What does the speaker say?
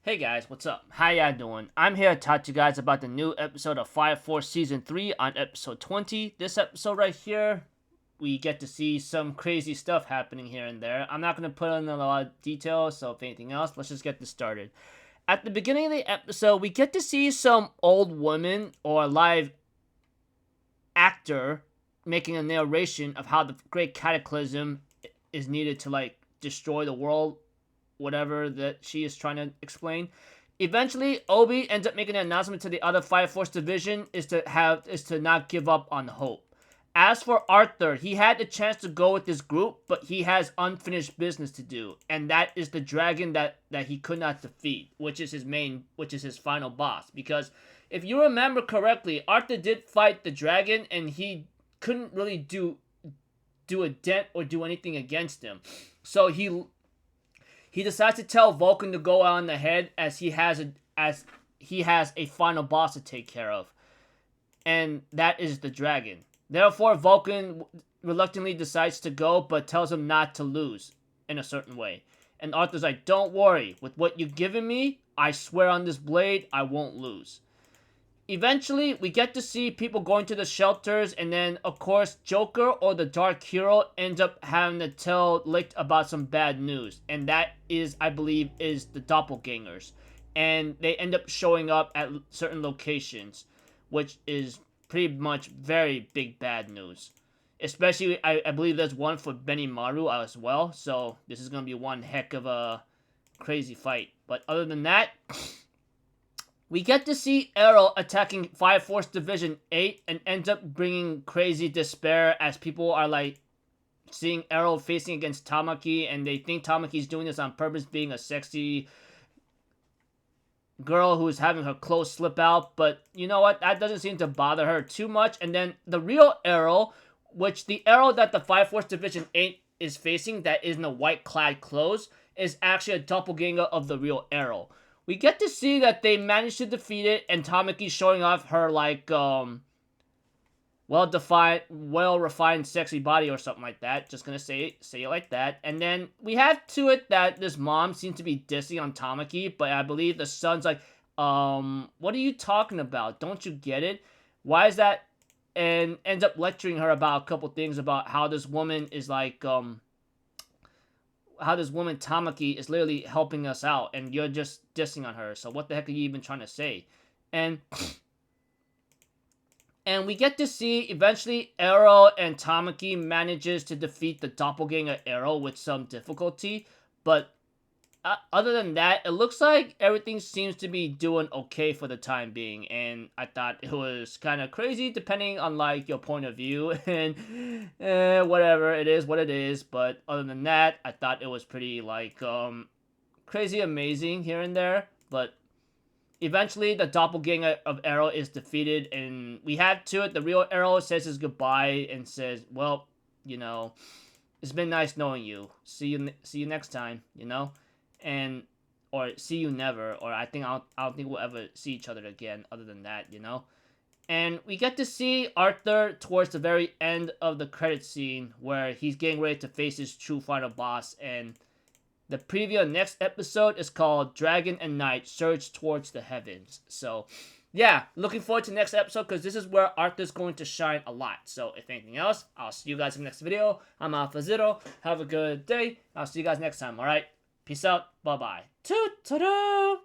Hey guys, what's up? How ya doing? I'm here to talk to you guys about the new episode of Fire Force Season 3 on episode 20. This episode right here, we get to see some crazy stuff happening here and there. I'm not going to put in a lot of detail, so if anything else, let's just get this started. At the beginning of the episode, we get to see some old woman or a live actor making a narration of how the Great Cataclysm is needed to, destroy the world, whatever that she is trying to explain. Eventually, Obi ends up making an announcement to the other Fire Force division is to not give up on hope. As for Arthur, he had the chance to go with this group, but he has unfinished business to do, and that is the dragon that he could not defeat, which is his final boss. Because if you remember correctly, Arthur did fight the dragon, and he couldn't really do a dent or do anything against him. So he decides to tell Vulcan to go on ahead as he has a final boss to take care of, and that is the dragon. Therefore, Vulcan reluctantly decides to go, but tells him not to lose in a certain way. And Arthur's like, "Don't worry, with what you've given me, I swear on this blade, I won't lose." Eventually, we get to see people going to the shelters, and then, of course, Joker or the Dark Hero ends up having to tell Licht about some bad news. And that is, I believe, is the doppelgangers. And they end up showing up at certain locations, which is pretty much very big bad news. Especially, I believe there's one for Benimaru as well. So, this is going to be one heck of a crazy fight. But other than that, we get to see Arrow attacking Fire Force Division 8 and ends up bringing crazy despair as people are seeing Arrow facing against Tamaki, and they think Tamaki's doing this on purpose, being a sexy girl who's having her clothes slip out. But you know what? That doesn't seem to bother her too much. And then the real Arrow, which the Arrow that the Fire Force Division 8 is facing, that is in the white clad clothes, is actually a doppelganger of the real Arrow. We get to see that they managed to defeat it, and Tamaki's showing off her, well-defined, well-refined, sexy body or something like that. Just gonna say it like that. And then we have to it that this mom seems to be dissing on Tamaki, but I believe the son's like, what are you talking about? Don't you get it? Why is that? And ends up lecturing her about a couple things about how this woman is how this woman Tamaki is literally helping us out, and you're just dissing on her. So what the heck are you even trying to say? And we get to see eventually Arrow and Tamaki manages to defeat the doppelganger Arrow with some difficulty. But other than that, it looks like everything seems to be doing okay for the time being. And I thought it was kind of crazy depending on your point of view. And whatever, it is what it is. But other than that, I thought it was pretty crazy amazing here and there. But eventually the doppelganger of Arrow is defeated, and we have to it. The real Arrow says his goodbye and says, "Well, it's been nice knowing you. See you next time, and or see you never, or I don't think we'll ever see each other again other than that, And we get to see Arthur towards the very end of the credit scene where he's getting ready to face his true final boss, and the preview of next episode is called Dragon and Knight Surge Towards the Heavens. So yeah, looking forward to next episode, because this is where Arthur's going to shine a lot. So if anything else, I'll see you guys in the next video. I'm Alpha Zero. Have a good day. I'll see you guys next time, alright? Peace out. Bye-bye. Toot-ta-da!